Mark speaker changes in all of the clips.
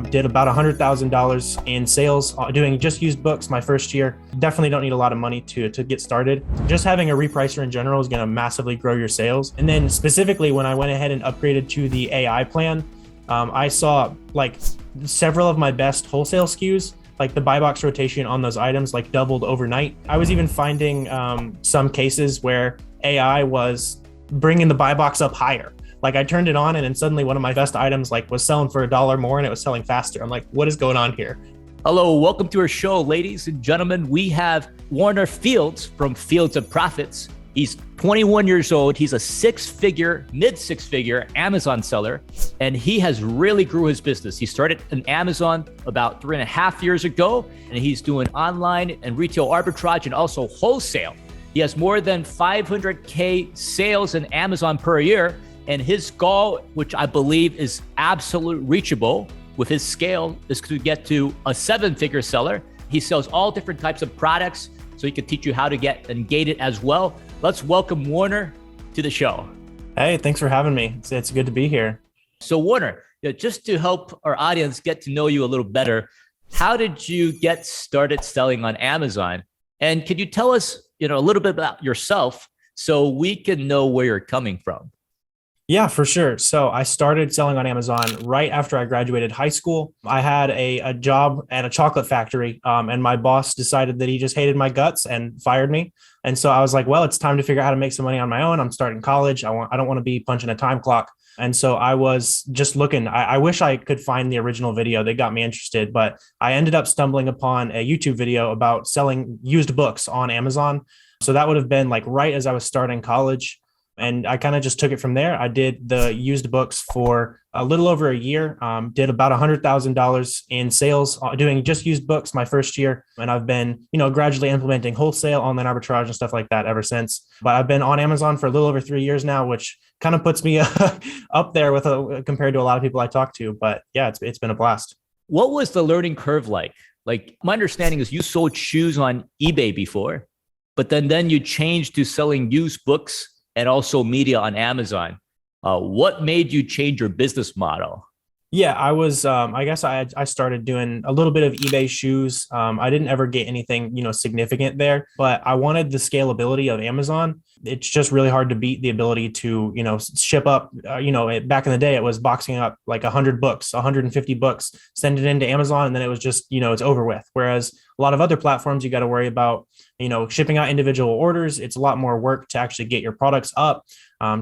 Speaker 1: Did about $100,000 in sales doing just used books my first year. Definitely don't need a lot of money to get started. Just having a repricer in general is going to massively grow your sales. And then specifically when I went ahead and upgraded to the AI plan, I saw like several of my best wholesale SKUs, like the buy box rotation on those items, like doubled overnight. I was even finding some cases where AI was bringing the buy box up higher. Like I turned it on and then suddenly one of my best items like was selling for $1 more and it was selling faster. I'm like, what is going on here?
Speaker 2: Hello, welcome to our show, ladies and gentlemen. We have Warner Fields from Fields of Profits. He's 21 years old. He's a mid six figure Amazon seller, and he has really grew his business. He started in Amazon about 3.5 years ago, and he's doing online and retail arbitrage and also wholesale. He has more than 500K sales in Amazon per year. And his goal, which I believe is absolutely reachable with his scale, is to get to a 7-figure seller. He sells all different types of products, so he can teach you how to get gated as well. Let's welcome Warner to the show.
Speaker 1: Hey, thanks for having me. It's good to be here.
Speaker 2: So Warner, just to help our audience get to know you a little better, how did you get started selling on Amazon? And could you tell us, a little bit about yourself so we can know where you're coming from?
Speaker 1: Yeah, for sure. So I started selling on Amazon right after I graduated high school. I had a job at a chocolate factory, and my boss decided that he just hated my guts and fired me. And so I was like, well, it's time to figure out how to make some money on my own. I'm starting college. I don't want to be punching a time clock. And so I was just looking. I wish I could find the original video that got me interested, but I ended up stumbling upon a YouTube video about selling used books on Amazon. So that would have been like right as I was starting college. And I kind of just took it from there. I did the used books for a little over a year, did about $100,000 in sales doing just used books my first year. And I've been, gradually implementing wholesale, online arbitrage and stuff like that ever since. But I've been on Amazon for a little over 3 years now, which kind of puts me up there with compared to a lot of people I talk to. But yeah, it's been a blast.
Speaker 2: What was the learning curve like? Like my understanding is you sold shoes on eBay before, but then you changed to selling used books and also media on Amazon. What made you change your business model?
Speaker 1: Yeah, I was, I guess I started doing a little bit of eBay shoes. I didn't ever get anything, significant there, but I wanted the scalability of Amazon. It's just really hard to beat the ability to, ship up, back in the day, it was boxing up like 100 books, 150 books, send it into Amazon. And then it was just, it's over with. Whereas a lot of other platforms, you got to worry about, shipping out individual orders. It's a lot more work to actually get your products up.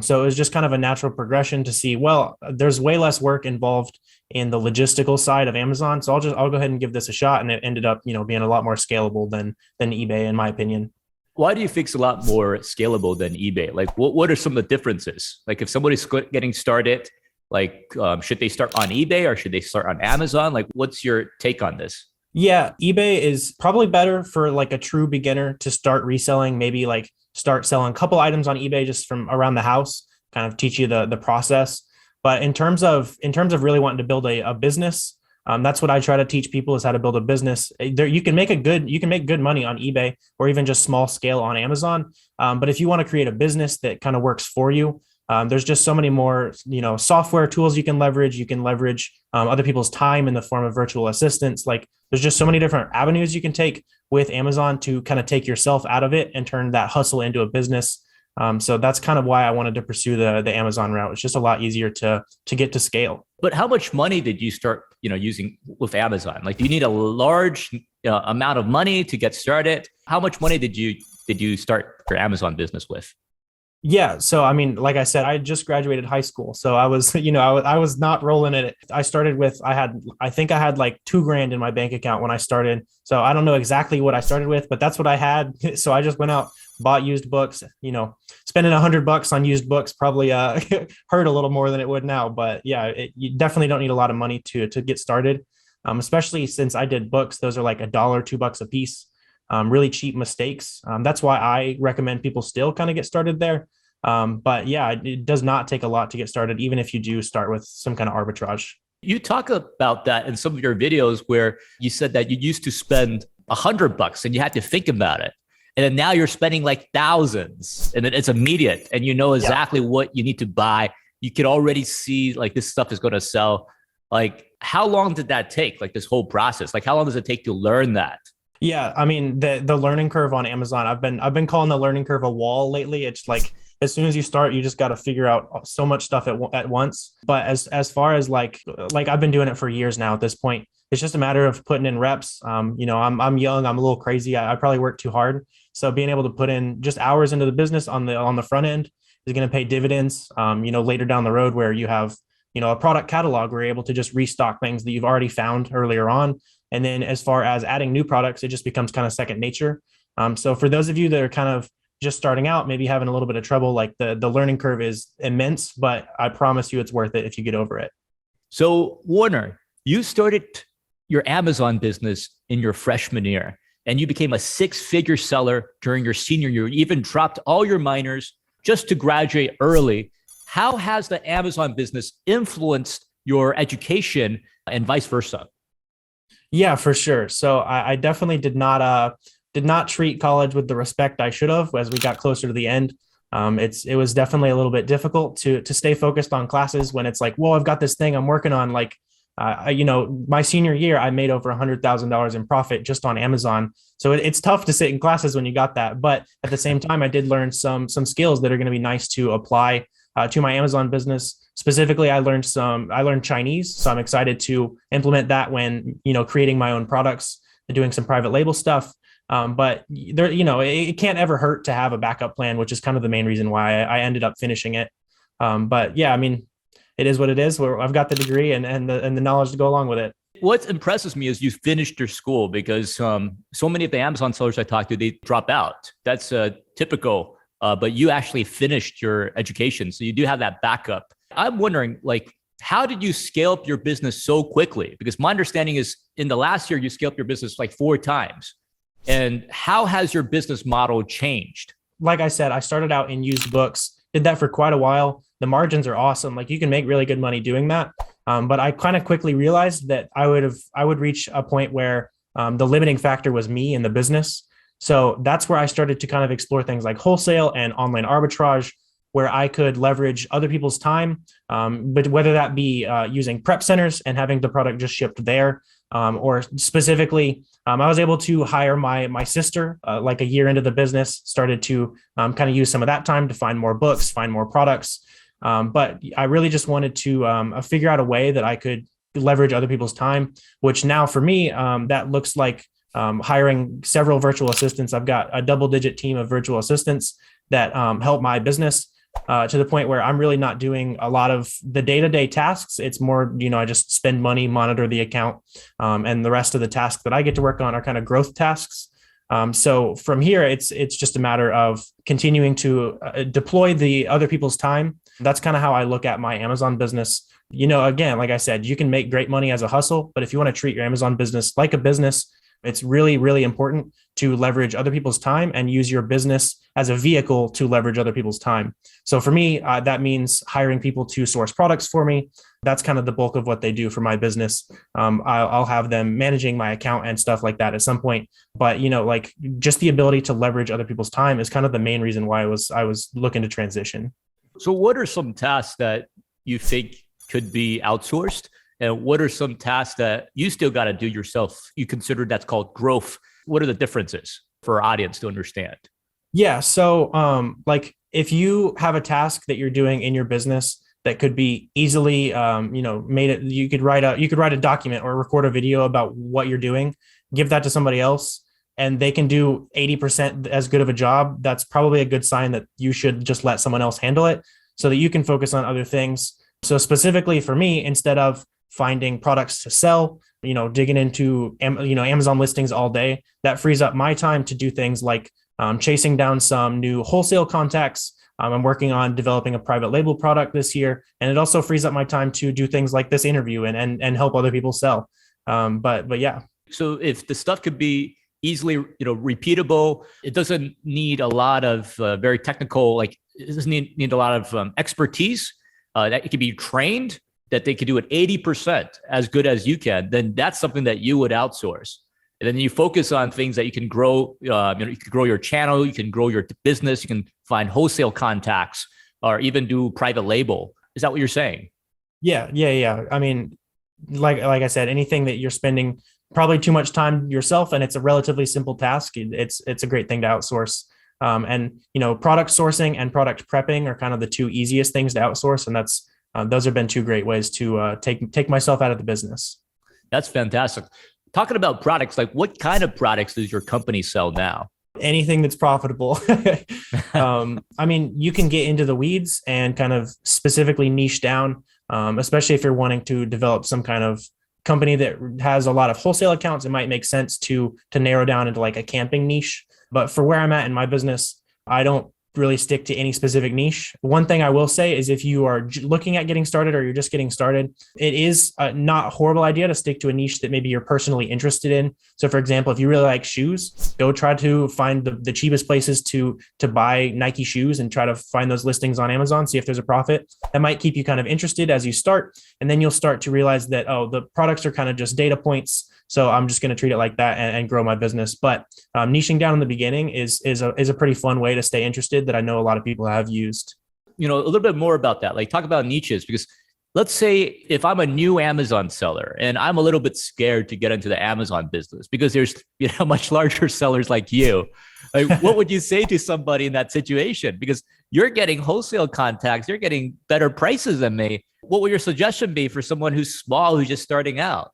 Speaker 1: So it was just kind of a natural progression to see, well, there's way less work involved in the logistical side of Amazon. So I'll go ahead and give this a shot. And it ended up, being a lot more scalable than eBay, in my opinion.
Speaker 2: Why do you think it's a lot more scalable than eBay? Like what are some of the differences? Like if somebody's getting started, like should they start on eBay or should they start on Amazon? Like what's your take on this?
Speaker 1: Yeah, eBay is probably better for like a true beginner to start reselling, maybe like start selling a couple items on eBay just from around the house, kind of teach you the process. But in terms of really wanting to build a business, that's what I try to teach people is how to build a business. You can make good money on eBay or even just small scale on Amazon. But if you want to create a business that kind of works for you, there's just so many more, software tools you can leverage. You can leverage other people's time in the form of virtual assistants. Like there's just so many different avenues you can take with Amazon to kind of take yourself out of it and turn that hustle into a business. So that's kind of why I wanted to pursue the Amazon route. It's just a lot easier to get to scale.
Speaker 2: But how much money did you start, using with Amazon? Like, do you need a large amount of money to get started? How much money did you start your Amazon business with?
Speaker 1: Yeah. So, I mean, like I said, I just graduated high school. So I was, I was not rolling in it. I started with, I think I had like $2,000 in my bank account when I started. So I don't know exactly what I started with, but that's what I had. So I just went out, bought used books, spending $100 on used books probably hurt a little more than it would now. But yeah, you definitely don't need a lot of money to get started. Especially since I did books, those are like $1, $2 a piece. Really cheap mistakes. That's why I recommend people still kind of get started there. But yeah, it does not take a lot to get started, even if you do start with some kind of arbitrage.
Speaker 2: You talk about that in some of your videos where you said that you used to spend $100 and you had to think about it. And then now you're spending like thousands and it's immediate and you know exactly what you need to buy. You can already see like this stuff is going to sell. Like, how long did that take? Like this whole process? Like, how long does it take to learn that?
Speaker 1: Yeah, I mean the learning curve on Amazon, I've been calling the learning curve a wall lately. It's like as soon as you start, you just got to figure out so much stuff at once. But as far as like I've been doing it for years now at this point. It's just a matter of putting in reps. I'm young, I'm a little crazy. I probably work too hard. So being able to put in just hours into the business on the front end is going to pay dividends. Later down the road where you have a product catalog, we're able to just restock things that you've already found earlier on. And then as far as adding new products, it just becomes kind of second nature. So for those of you that are kind of just starting out, maybe having a little bit of trouble, like the learning curve is immense, but I promise you it's worth it if you get over it.
Speaker 2: So Warner, you started your Amazon business in your freshman year, and you became a six-figure seller during your senior year. You even dropped all your minors just to graduate early. How has the Amazon business influenced your education and vice versa?
Speaker 1: Yeah, for sure. So I definitely did not treat college with the respect I should have as we got closer to the end. It was definitely a little bit difficult to stay focused on classes when it's like, whoa, I've got this thing I'm working on. Like, my senior year, I made over $100,000 in profit just on Amazon. So it's tough to sit in classes when you got that. But at the same time, I did learn some skills that are going to be nice to apply to my Amazon business. Specifically, I learned Chinese. So I'm excited to implement that when, creating my own products and doing some private label stuff. But there, it can't ever hurt to have a backup plan, which is kind of the main reason why I ended up finishing it. But yeah, I mean, it is what it is. I've got the degree and the knowledge to go along with it.
Speaker 2: What impresses me is you finished your school, because so many of the Amazon sellers I talk to, they drop out. That's typical, but you actually finished your education. So you do have that backup. I'm wondering, like, how did you scale up your business so quickly? Because my understanding is in the last year, you scaled up your business like 4 times. And how has your business model changed?
Speaker 1: Like I said, I started out in used books, did that for quite a while. The margins are awesome. Like you can make really good money doing that. But I kind of quickly realized that I would reach a point where the limiting factor was me and the business. So that's where I started to kind of explore things like wholesale and online arbitrage, where I could leverage other people's time, but whether that be using prep centers and having the product just shipped there, or specifically, I was able to hire my sister like a year into the business, started to kind of use some of that time to find more books, find more products. But I really just wanted to figure out a way that I could leverage other people's time, which now for me, that looks like hiring several virtual assistants. I've got a double-digit team of virtual assistants that help my business. To the point where I'm really not doing a lot of the day-to-day tasks. It's more, I just spend money, monitor the account, and the rest of the tasks that I get to work on are kind of growth tasks. So from here, it's just a matter of continuing to deploy the other people's time. That's kind of how I look at my Amazon business. Again, like I said, you can make great money as a hustle, but if you want to treat your Amazon business like a business, it's really, really important to leverage other people's time and use your business as a vehicle to leverage other people's time. So for me, that means hiring people to source products for me. That's kind of the bulk of what they do for my business. I'll have them managing my account and stuff like that at some point. But, like just the ability to leverage other people's time is kind of the main reason why I was looking to transition.
Speaker 2: So what are some tasks that you think could be outsourced? And what are some tasks that you still got to do yourself? You consider that's called growth. What are the differences for our audience to understand?
Speaker 1: Yeah. So like if you have a task that you're doing in your business that could be easily, you could write a document or record a video about what you're doing, give that to somebody else, and they can do 80% as good of a job. That's probably a good sign that you should just let someone else handle it so that you can focus on other things. So specifically for me, instead of finding products to sell, digging into, Amazon listings all day, that frees up my time to do things like chasing down some new wholesale contacts. I'm working on developing a private label product this year, and it also frees up my time to do things like this interview and help other people sell. But yeah. So
Speaker 2: if the stuff could be easily, repeatable, it doesn't need a lot of very technical, like it doesn't need a lot of expertise. That it can be trained, that they could do it 80% as good as you can, then that's something that you would outsource. And then you focus on things that you can grow. You can grow your channel, you can grow your business, you can find wholesale contacts, or even do private label. Is that what you're saying?
Speaker 1: Yeah. I mean, like I said, anything that you're spending probably too much time yourself and it's a relatively simple task, it's a great thing to outsource. And product sourcing and product prepping are kind of the two easiest things to outsource, and that's those have been two great ways to take myself out of the business.
Speaker 2: That's fantastic. Talking about products, like what kind of products does your company sell now?
Speaker 1: Anything that's profitable. I mean, you can get into the weeds and kind of specifically niche down, especially if you're wanting to develop some kind of company that has a lot of wholesale accounts. It might make sense to narrow down into like a camping niche. But for where I'm at in my business, I don't really stick to any specific niche. One thing I will say is if you are looking at getting started or you're just getting started, it is not a horrible idea to stick to a niche that maybe you're personally interested in. So for example, if you really like shoes, go try to find the cheapest places to buy Nike shoes and try to find those listings on Amazon, see if there's a profit. That might keep you kind of interested as you start. And then you'll start to realize that, oh, the products are kind of just data points. So I'm just going to treat it like that and grow my business. But niching down in the beginning is a pretty fun way to stay interested that I know a lot of people have used.
Speaker 2: A little bit more about that. Like talk about niches, because let's say if I'm a new Amazon seller and I'm a little bit scared to get into the Amazon business because there's much larger sellers like you. Like, what would you say to somebody in that situation? Because you're getting wholesale contacts, you're getting better prices than me. What would your suggestion be for someone who's small, who's just starting out?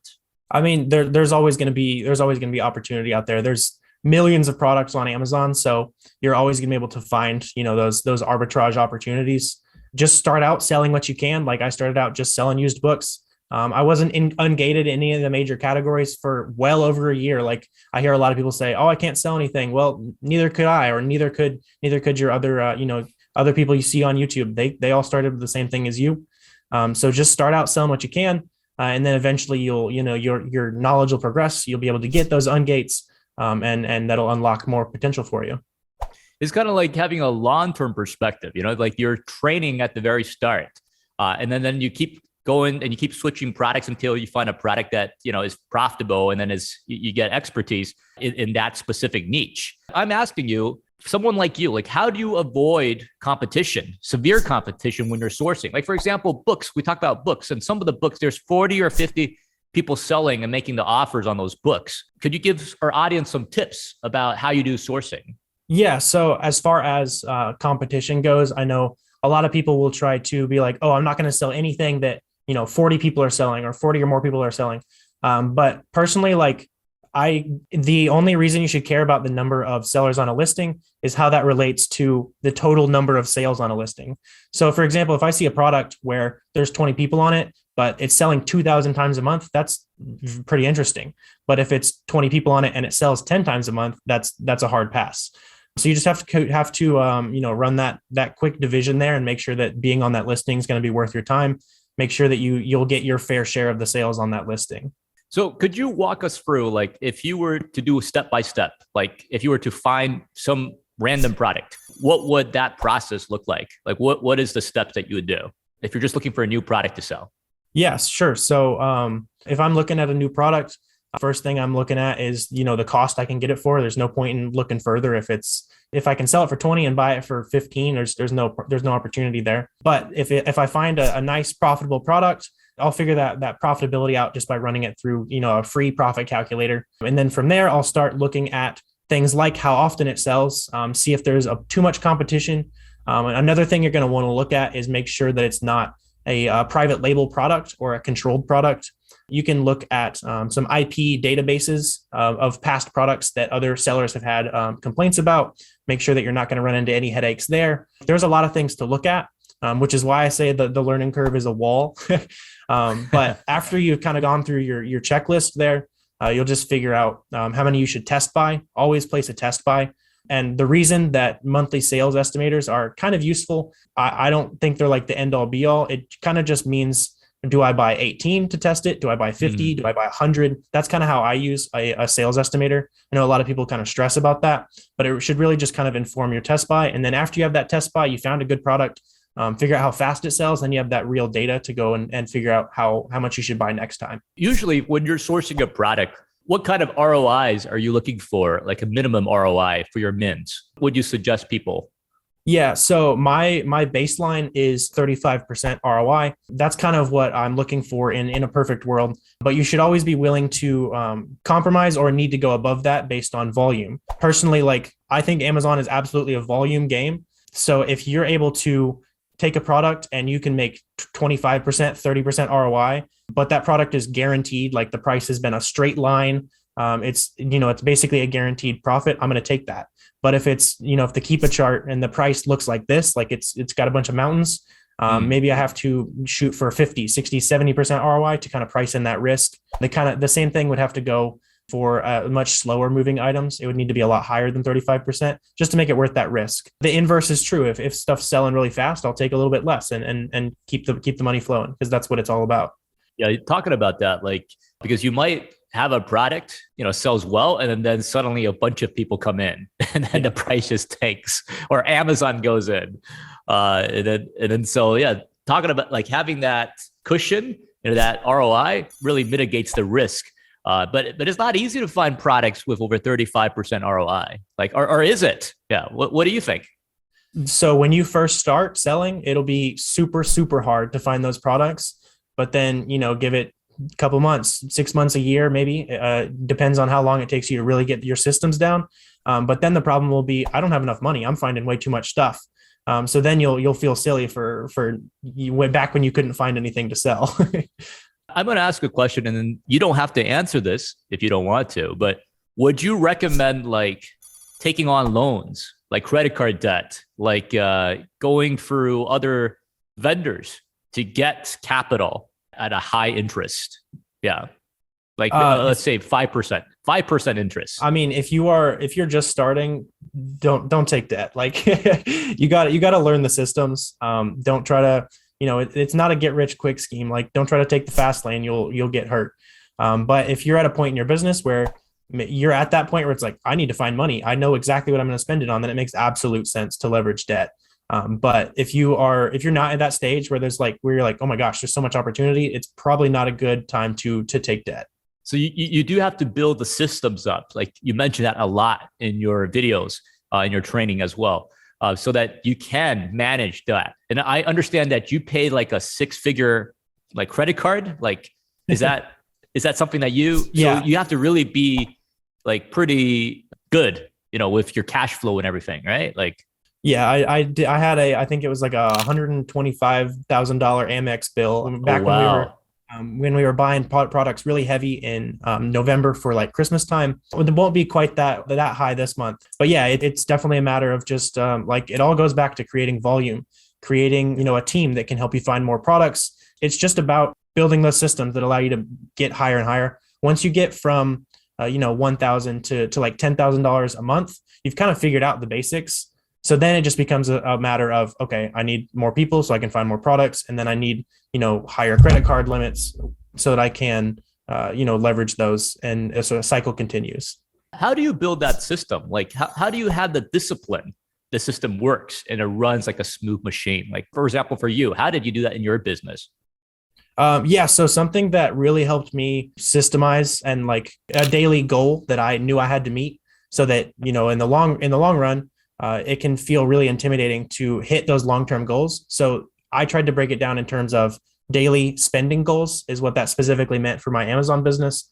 Speaker 1: I mean, there's always going to be opportunity out there. There's millions of products on Amazon, so you're always going to be able to find, those arbitrage opportunities. Just start out selling what you can. Like I started out just selling used books. I wasn't ungated in any of the major categories for well over a year. Like I hear a lot of people say, "Oh, I can't sell anything." Well, neither could I, or neither could your other other people you see on YouTube. They all started with the same thing as you. So just start out selling what you can. And then eventually your knowledge will progress. You'll be able to get those ungates, and that'll unlock more potential for you.
Speaker 2: It's kind of like having a long-term perspective, like you're training at the very start. And then you keep going and you keep switching products until you find a product that, is profitable. And then you get expertise in that specific niche. I'm asking you, someone like you, like how do you avoid competition, severe competition when you're sourcing? Like for example, books, we talk about books, and some of the books, there's 40 or 50 people selling and making the offers on those books. Could you give our audience some tips about how you do sourcing?
Speaker 1: Yeah. So as far as competition goes, I know a lot of people will try to be like, oh, I'm not going to sell anything that, 40 people are selling or 40 or more people are selling. But personally, like the only reason you should care about the number of sellers on a listing is how that relates to the total number of sales on a listing. So for example, if I see a product where there's 20 people on it, but it's selling 2,000 times a month, that's pretty interesting. But if it's 20 people on it and it sells 10 times a month, that's a hard pass. So you just have to run that quick division there and make sure that being on that listing is going to be worth your time. Make sure that you'll get your fair share of the sales on that listing.
Speaker 2: So could you walk us through, like, if you were to do step by step, like if you were to find some random product, what would that process look like? Like what is the steps that you would do if you're just looking for a new product to sell?
Speaker 1: Yes, sure. So if I'm looking at a new product, first thing I'm looking at is, the cost I can get it for. There's no point in looking further. If I can sell it for 20 and buy it for 15, there's no opportunity there. But if I find a nice profitable product, I'll figure that profitability out just by running it through, a free profit calculator. And then from there, I'll start looking at things like how often it sells, see if there's too much competition. Another thing you're going to want to look at is make sure that it's not a private label product or a controlled product. You can look at some IP databases of past products that other sellers have had complaints about. Make sure that you're not going to run into any headaches there. There's a lot of things to look at, which is why I say the learning curve is a wall. But after you've kind of gone through your checklist there, you'll just figure out how many you should test by. Always place a test by. And the reason that monthly sales estimators are kind of useful, I don't think they're like the end all be all. It kind of just means, do I buy 18 to test it? Do I buy 50? Do I buy 100? That's kind of how I use a sales estimator. I know a lot of people kind of stress about that, but it should really just kind of inform your test buy. And then after you have that test buy, you found a good product, figure out how fast it sells, then you have that real data to go and figure out how much you should buy next time.
Speaker 2: Usually when you're sourcing a product, what kind of ROIs are you looking for, like a minimum ROI for your mins? Would you suggest people?
Speaker 1: Yeah, so my baseline is 35% ROI. That's kind of what I'm looking for in a perfect world. But you should always be willing to compromise or need to go above that based on volume. Personally, like I think Amazon is absolutely a volume game. So if you're able to take a product and you can make 25%, 30% ROI, but that product is guaranteed, like the price has been a straight line. It's basically a guaranteed profit. I'm going to take that. But if it's, if the Keepa chart and the price looks like this, like it's got a bunch of mountains, maybe I have to shoot for 50, 60, 70% ROI to kind of price in that risk. The same thing would have to go for much slower moving items. It would need to be a lot higher than 35% just to make it worth that risk. The inverse is true. If stuff's selling really fast, I'll take a little bit less and keep the money flowing because that's what it's all about.
Speaker 2: Yeah, talking about that, like, because you might have a product, sells well, and then suddenly a bunch of people come in, and then the price just tanks, or Amazon goes in, so yeah, talking about like having that cushion, that ROI really mitigates the risk. But it's not easy to find products with over 35% ROI, like, or is it? Yeah, what do you think?
Speaker 1: So when you first start selling, it'll be super, super hard to find those products. But then, give it a couple months, 6 months, a year, maybe, depends on how long it takes you to really get your systems down. But then the problem will be, I don't have enough money. I'm finding way too much stuff. So then you'll feel silly for you went back when you couldn't find anything to sell.
Speaker 2: I'm going to ask a question, and then you don't have to answer this if you don't want to, but would you recommend like taking on loans, like credit card debt, like going through other vendors to get capital at a high interest? Yeah. Like let's say 5% interest.
Speaker 1: I mean, if you're just starting, don't take debt. Like you got to learn the systems. Don't try to, it's not a get rich quick scheme. Like don't try to take the fast lane. You'll get hurt. But if you're at a point in your business where you're at that point where it's like, I need to find money, I know exactly what I'm going to spend it on, then it makes absolute sense to leverage debt. But if you're not at that stage where where you're like, oh my gosh, there's so much opportunity, it's probably not a good time to take debt.
Speaker 2: So you do have to build the systems up. Like you mentioned that a lot in your videos, in your training as well, so that you can manage that. And I understand that you pay like a 6-figure like credit card. Like, is that something that so you have to really be like pretty good, with your cash flow and everything, right? Like,
Speaker 1: yeah, I had I think it was like a $125,000 Amex bill back when we were buying products really heavy in November for like Christmas time. It won't be quite that high this month, but yeah, it's definitely a matter of just like it all goes back to creating volume, creating a team that can help you find more products. It's just about building those systems that allow you to get higher and higher. Once you get from $1,000 to like $10,000 a month, you've kind of figured out the basics. So then it just becomes a matter of, okay, I need more people so I can find more products. And then I need, higher credit card limits so that I can, leverage those. And so a cycle continues.
Speaker 2: How do you build that system? Like, how do you have the discipline? The system works and it runs like a smooth machine. Like, for example, for you, how did you do that in your business?
Speaker 1: So something that really helped me systemize and like a daily goal that I knew I had to meet so that, in the long run, it can feel really intimidating to hit those long-term goals. So I tried to break it down in terms of daily spending goals is what that specifically meant for my Amazon business.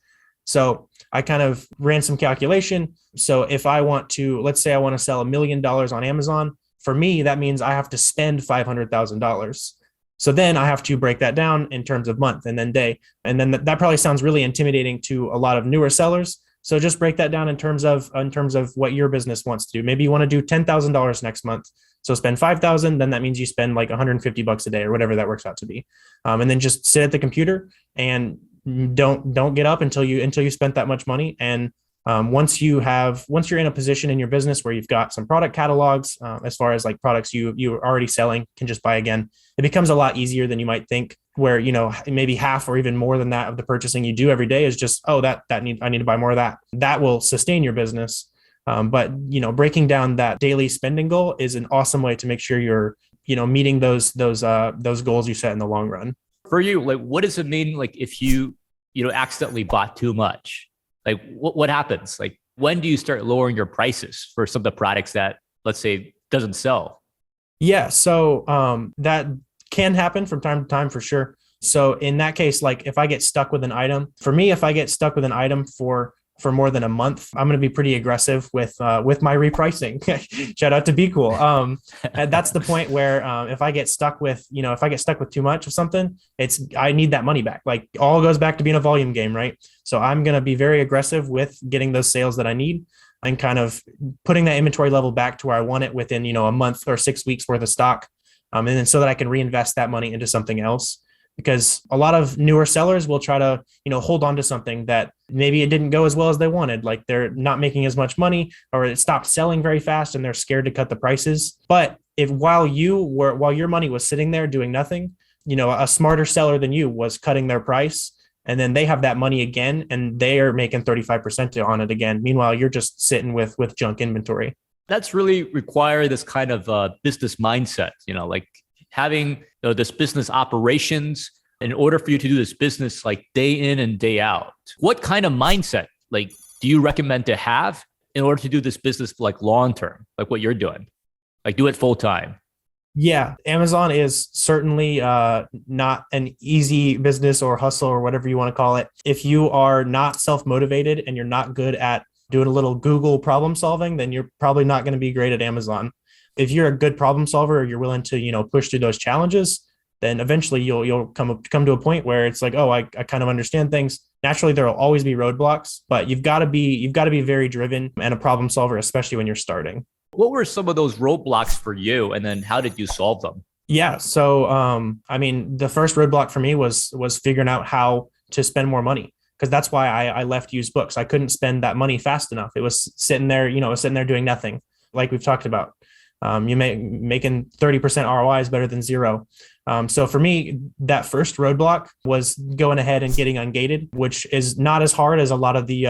Speaker 1: So I kind of ran some calculation. So if let's say I want to sell $1 million on Amazon, for me, that means I have to spend $500,000. So then I have to break that down in terms of month and then day. And then that probably sounds really intimidating to a lot of newer sellers. So just break that down in terms of what your business wants to do. Maybe you want to do $10,000 next month. So spend 5,000, then that means you spend like $150 a day or whatever that works out to be. And then just sit at the computer and don't get up until you spent that much money. And once you're in a position in your business where you've got some product catalogs, as far as like products you're already selling, can just buy again, it becomes a lot easier than you might think, where, maybe half or even more than that of the purchasing you do every day is just, I need to buy more of that. That will sustain your business. But breaking down that daily spending goal is an awesome way to make sure you're, meeting those goals you set in the long run.
Speaker 2: For you, like, what does it mean? Like if you accidentally bought too much? Like what happens? Like when do you start lowering your prices for some of the products that, let's say, doesn't sell?
Speaker 1: Yeah, so that can happen from time to time for sure. So in that case, like if I get stuck with an item, for me, if I get stuck with an item for more than a month, I'm going to be pretty aggressive with my repricing. Shout out to BQool. And that's the point where if I get stuck with, if I get stuck with too much of something, I need that money back. Like all goes back to being a volume game, right? So I'm going to be very aggressive with getting those sales that I need and kind of putting that inventory level back to where I want it within, a month or 6 weeks worth of stock. And then so that I can reinvest that money into something else. Because a lot of newer sellers will try to, hold on to something that maybe it didn't go as well as they wanted. Like they're not making as much money or it stopped selling very fast and they're scared to cut the prices. But if while your money was sitting there doing nothing, a smarter seller than you was cutting their price, and then they have that money again and they are making 35% on it again. Meanwhile, you're just sitting with junk inventory.
Speaker 2: That's really require this kind of business mindset, like having this business operations in order for you to do this business like day in and day out. What kind of mindset like do you recommend to have in order to do this business like long term, like what you're doing, like do it full time?
Speaker 1: Yeah, Amazon is certainly not an easy business or hustle or whatever you want to call it. If you are not self-motivated and you're not good at doing a little Google problem solving, then you're probably not going to be great at Amazon. If you're a good problem solver or you're willing to, push through those challenges, then eventually you'll come to a point where it's like, oh, I kind of understand things. Naturally, there will always be roadblocks, but you've got to be very driven and a problem solver, especially when you're starting.
Speaker 2: What were some of those roadblocks for you, and then how did you solve them?
Speaker 1: Yeah, so the first roadblock for me was figuring out how to spend more money, because that's why I left used books. I couldn't spend that money fast enough. It was sitting there, doing nothing, like we've talked about. Making 30% ROIs better than zero. So for me, that first roadblock was going ahead and getting ungated, which is not as hard as a lot of the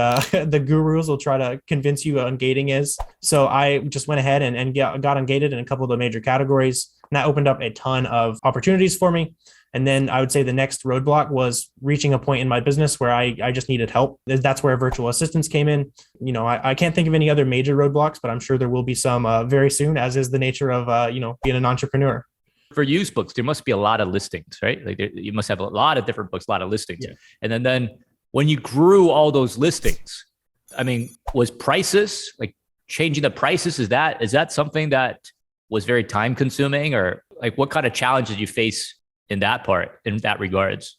Speaker 1: the gurus will try to convince you ungating is. So I just went ahead and got ungated in a couple of the major categories, and that opened up a ton of opportunities for me. And then I would say the next roadblock was reaching a point in my business where I just needed help. That's where virtual assistants came in. I can't think of any other major roadblocks, but I'm sure there will be some very soon, as is the nature of, being an entrepreneur.
Speaker 2: For used books, there must be a lot of listings, right? Like you must have a lot of different books, a lot of listings. Yeah. And then when you grew all those listings, I mean, was prices like changing the prices? Is that something that was very time consuming, or like what kind of challenges you face in that regards?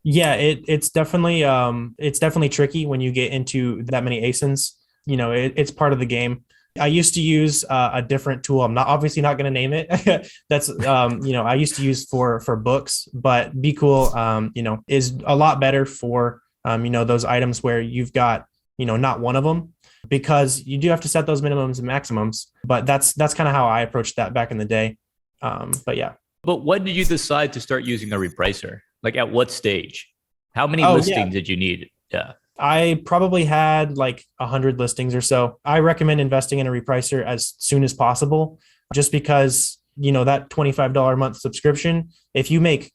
Speaker 1: Yeah, it's definitely tricky when you get into that many ASINs. It's part of the game. I used to use a different tool. I'm obviously not going to name it. That's I used to use for books, but BQool is a lot better for those items where you've got not one of them, because you do have to set those minimums and maximums. But that's kind of how I approached that back in the day. But yeah.
Speaker 2: But when did you decide to start using a repricer? Like at what stage? How many listings did you need? Yeah.
Speaker 1: I probably had like 100 listings or so. I recommend investing in a repricer as soon as possible, just because, that $25 a month subscription, if you make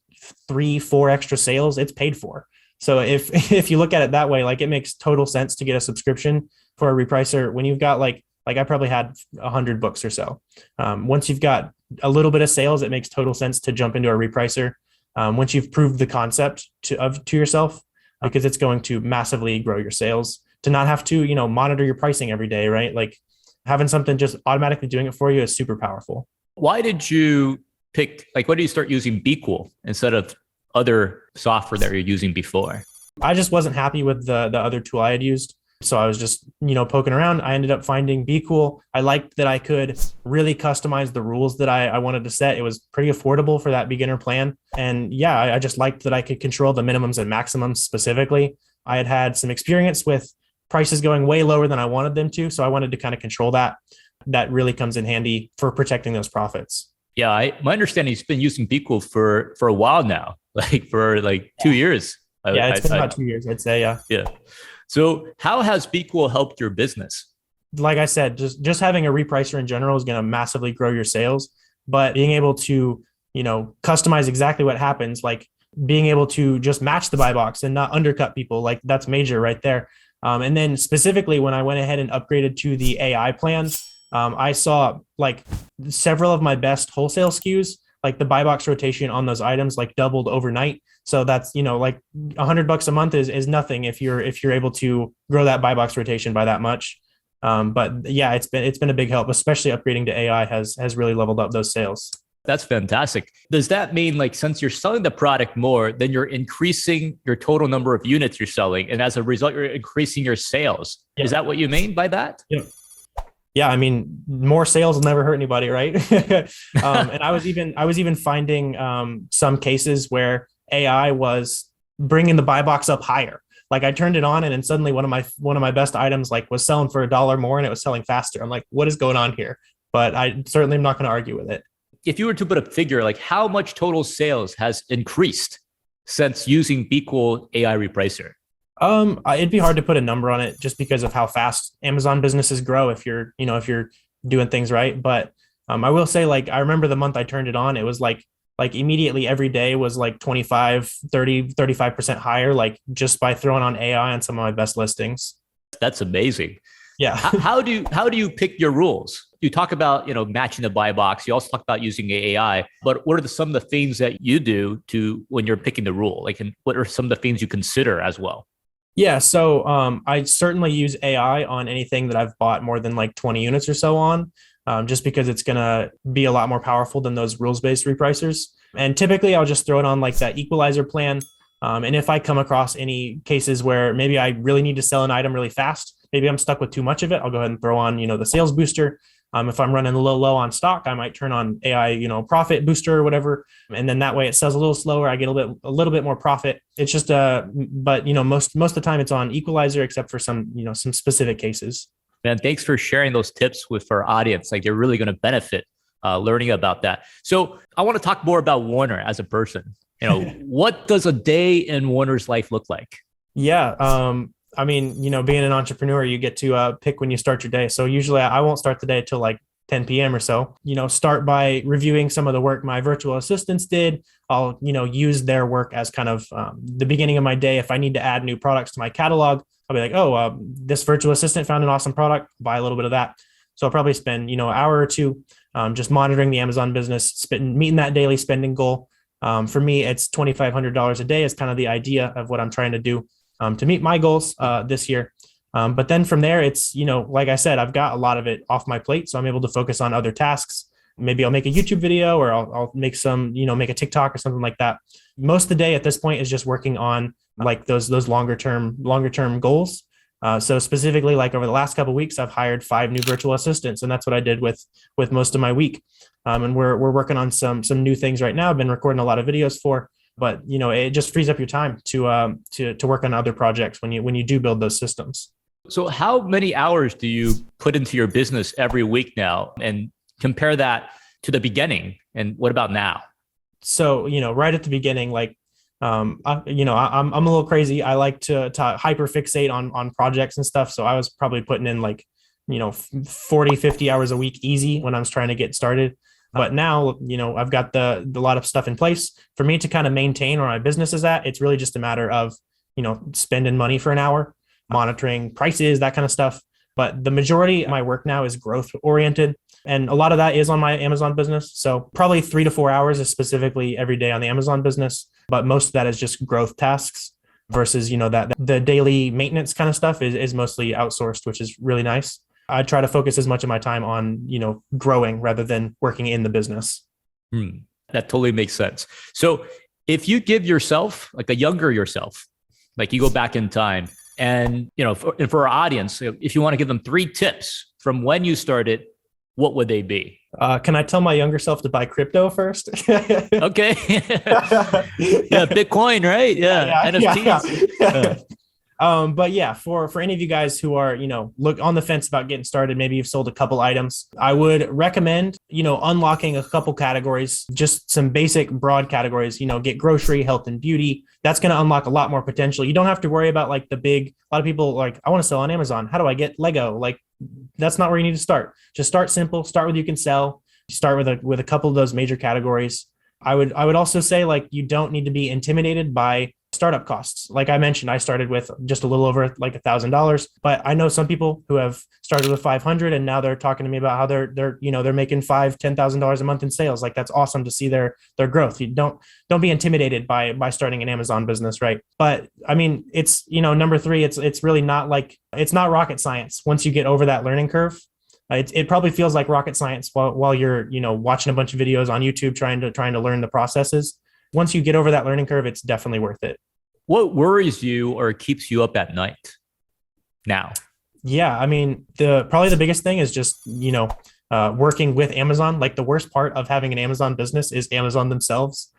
Speaker 1: 3-4 extra sales, it's paid for. So if you look at it that way, like it makes total sense to get a subscription for a repricer when you've got like I probably had 100 books or so. Once you've got a little bit of sales, it makes total sense to jump into a repricer. Once you've proved the concept to yourself, because it's going to massively grow your sales, to not have to, monitor your pricing every day, right? Like having something just automatically doing it for you is super powerful.
Speaker 2: Why did you why did you start using BQool instead of other software that you're using before?
Speaker 1: I just wasn't happy with the other tool I had used. So I was just, poking around. I ended up finding BQool. I liked that I could really customize the rules that I wanted to set. It was pretty affordable for that beginner plan. And yeah, I just liked that I could control the minimums and maximums specifically. I had some experience with prices going way lower than I wanted them to. So I wanted to kind of control that. That really comes in handy for protecting those profits.
Speaker 2: Yeah, my understanding is you've been using BQool for a while now, for 2 years.
Speaker 1: Yeah, it's been about 2 years, I'd say. Yeah.
Speaker 2: Yeah. So how has BQool helped your business?
Speaker 1: Like I said, just having a repricer in general is going to massively grow your sales, but being able to, customize exactly what happens, like being able to just match the buy box and not undercut people, like that's major right there. And then specifically when I went ahead and upgraded to the AI plan, I saw like several of my best wholesale SKUs, like the buy box rotation on those items like doubled overnight. So that's, like $100 a month is nothing if you're able to grow that buy box rotation by that much. But yeah, it's been a big help, especially upgrading to AI has really leveled up those sales.
Speaker 2: That's fantastic. Does that mean like since you're selling the product more, then you're increasing your total number of units you're selling, and as a result, you're increasing your sales? Yeah. Is that what you mean by that?
Speaker 1: Yeah. Yeah, I mean, more sales will never hurt anybody, right? And I was even finding some cases where AI was bringing the buy box up higher. Like I turned it on, and then suddenly one of my best items like was selling for $1 more, and it was selling faster. I'm like, what is going on here? But I certainly am not going to argue with it.
Speaker 2: If you were to put a figure, like how much total sales has increased since using BQool AI Repricer?
Speaker 1: It'd be hard to put a number on it just because of how fast Amazon businesses grow if you're doing things right. But I will say, like, I remember the month I turned it on, it was like immediately every day was like 25, 30, 35% higher, like just by throwing on AI on some of my best listings.
Speaker 2: That's amazing.
Speaker 1: Yeah.
Speaker 2: How do you pick your rules? You talk about, matching the buy box. You also talk about using AI, but what are some of the things that you do when you're picking the rule? Like, and what are some of the things you consider as well?
Speaker 1: Yeah. So I certainly use AI on anything that I've bought more than like 20 units or so on, just because it's going to be a lot more powerful than those rules-based repricers. And typically I'll just throw it on like that equalizer plan. And if I come across any cases where maybe I really need to sell an item really fast, maybe I'm stuck with too much of it, I'll go ahead and throw on, the sales booster. If I'm running a little low on stock, I might turn on AI, profit booster or whatever. And then that way it sells a little slower. I get a little bit more profit. It's just, but most of the time it's on equalizer, except for some specific cases.
Speaker 2: Man, thanks for sharing those tips with our audience. Like they're really going to benefit learning about that. So I want to talk more about Warner as a person. What does a day in Warner's life look like?
Speaker 1: Yeah. I mean, being an entrepreneur, you get to pick when you start your day. So usually I won't start the day till like 10 p.m. or so. Start by reviewing some of the work my virtual assistants did. I'll, use their work as kind of the beginning of my day. If I need to add new products to my catalog, I'll be like, this virtual assistant found an awesome product, buy a little bit of that. So I'll probably spend, an hour or two just monitoring the Amazon business, meeting that daily spending goal. For me, it's $2,500 a day is kind of the idea of what I'm trying to do to meet my goals this year. But then from there, it's, like I said, I've got a lot of it off my plate. So I'm able to focus on other tasks. Maybe I'll make a YouTube video or I'll make some, make a TikTok or something like that. Most of the day at this point is just working on like those longer term goals. So specifically, like over the last couple of weeks, I've hired 5 new virtual assistants, and that's what I did with most of my week. And we're working on some new things right now. I've been recording a lot of videos for. But it just frees up your time to work on other projects when you do build those systems.
Speaker 2: So how many hours do you put into your business every week now, and compare that to the beginning? And what about now?
Speaker 1: So right at the beginning, like I'm a little crazy. I like to hyper fixate on projects and stuff. So I was probably putting in like 40, 50 hours a week easy when I was trying to get started. But now, I've got the lot of stuff in place for me to kind of maintain where my business is at. It's really just a matter of, spending money for an hour, monitoring prices, that kind of stuff. But the majority of my work now is growth oriented. And a lot of that is on my Amazon business. So probably 3 to 4 hours is specifically every day on the Amazon business. But most of that is just growth tasks versus, that the daily maintenance kind of stuff is mostly outsourced, which is really nice. I try to focus as much of my time on, growing rather than working in the business.
Speaker 2: That totally makes sense. So if you give yourself like a younger yourself, like you go back in time and, for our audience, if you want to give them 3 tips from when you started, what would they be?
Speaker 1: Can I tell my younger self to buy crypto first?
Speaker 2: Okay. Yeah. Bitcoin, right? Yeah. NFTs.
Speaker 1: Yeah. But yeah, for any of you guys who are, look on the fence about getting started, maybe you've sold a couple items, I would recommend, unlocking a couple categories, just some basic broad categories, get grocery, health and beauty. That's going to unlock a lot more potential. You don't have to worry about like a lot of people like, I want to sell on Amazon. How do I get Lego? Like, that's not where you need to start. Just start simple, start with you can sell, start with a couple of those major categories. I would also say like, you don't need to be intimidated by startup costs. Like I mentioned, I started with just a little over like $1,000, but I know some people who have started with 500 and now they're talking to me about how they're making $5,000-$10,000 a month in sales. Like that's awesome to see their growth. You don't be intimidated by starting an Amazon business, right? But I mean, it's, number three, it's really not like, it's not rocket science. Once you get over that learning curve, it probably feels like rocket science while you're, watching a bunch of videos on YouTube, trying to learn the processes. Once you get over that learning curve, it's definitely worth it.
Speaker 2: What worries you or keeps you up at night now? Yeah,
Speaker 1: I mean, probably the biggest thing is just, working with Amazon. Like the worst part of having an Amazon business is Amazon themselves.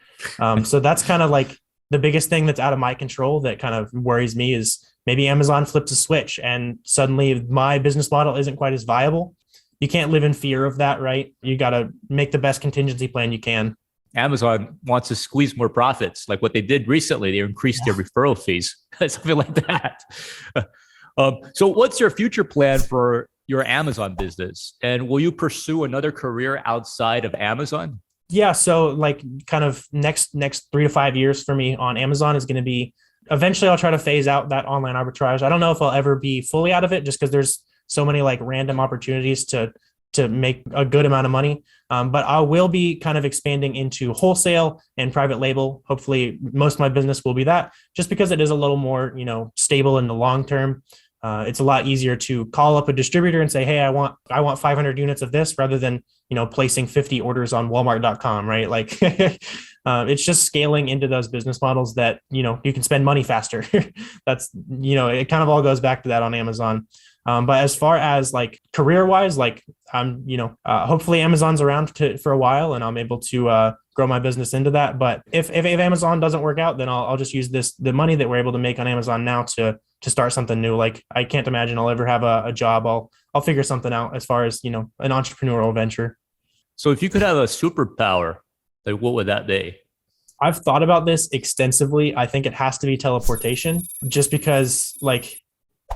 Speaker 1: So that's kind of like the biggest thing that's out of my control that kind of worries me is maybe Amazon flips a switch and suddenly my business model isn't quite as viable. You can't live in fear of that, right? You got to make the best contingency plan you can.
Speaker 2: Amazon wants to squeeze more profits, like what they did recently. They increased their referral fees, something like that. So what's your future plan for your Amazon business? And will you pursue another career outside of Amazon?
Speaker 1: Yeah. So like kind of next 3 to 5 years for me on Amazon is going to be, eventually I'll try to phase out that online arbitrage. I don't know if I'll ever be fully out of it just because there's so many like random opportunities to make a good amount of money. But I will be kind of expanding into wholesale and private label. Hopefully most of my business will be that, just because it is a little more, stable in the long term. It's a lot easier to call up a distributor and say, hey, I want 500 units of this rather than, placing 50 orders on Walmart.com, right? Like it's just scaling into those business models that, you can spend money faster. That's, it kind of all goes back to that on Amazon. But as far as like career wise, like I'm, hopefully Amazon's around for a while and I'm able to grow my business into that. But if Amazon doesn't work out, then I'll just use the money that we're able to make on Amazon now to start something new. Like I can't imagine I'll ever have a job. I'll figure something out as far as, an entrepreneurial venture.
Speaker 2: So if you could have a superpower, like what would that be?
Speaker 1: I've thought about this extensively. I think it has to be teleportation, just because like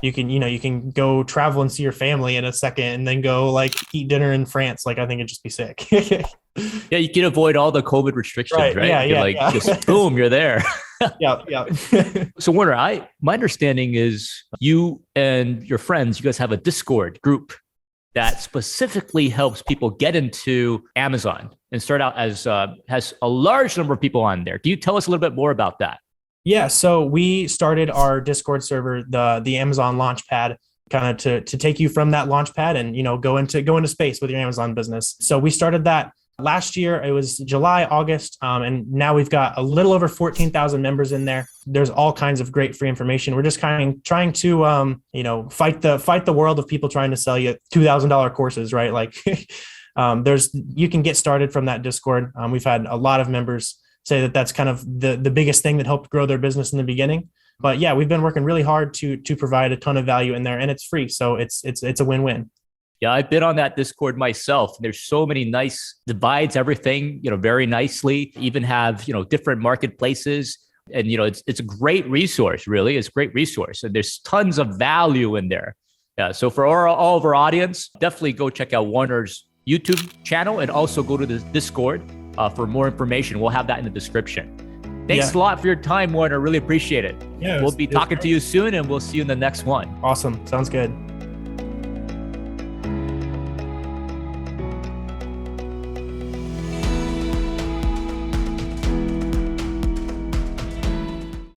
Speaker 1: you can go travel and see your family in a second and then go like eat dinner in France. Like I think it'd just be sick.
Speaker 2: Yeah, you can avoid all the COVID restrictions, right?
Speaker 1: Yeah,
Speaker 2: just boom, you're there.
Speaker 1: Yeah.
Speaker 2: So Warner, my understanding is you and your friends, you guys have a Discord group that specifically helps people get into Amazon and start out as has a large number of people on there. Can you tell us a little bit more about that?
Speaker 1: Yeah, so we started our Discord server, the Amazon Launchpad, kind of to take you from that Launchpad and go into space with your Amazon business. So we started that last year. It was July, August, and now we've got a little over 14,000 members in there. There's all kinds of great free information. We're just kind of trying to fight the world of people trying to sell you $2,000 courses, right? Like you can get started from that Discord. We've had a lot of members say that's kind of the biggest thing that helped grow their business in the beginning. But yeah, we've been working really hard to provide a ton of value in there, and it's free. So it's a win-win.
Speaker 2: Yeah, I've been on that Discord myself. There's so many nice divides, everything, very nicely, even have, different marketplaces. And, it's a great resource, really. It's a great resource. And there's tons of value in there. Yeah. So for all of our audience, definitely go check out Warner's YouTube channel and also go to the Discord for more information. We'll have that in the description. Thanks a lot for your time, Warner. Really appreciate it.
Speaker 1: Yeah,
Speaker 2: we'll be talking to you soon and we'll see you in the next one.
Speaker 1: Awesome. Sounds good.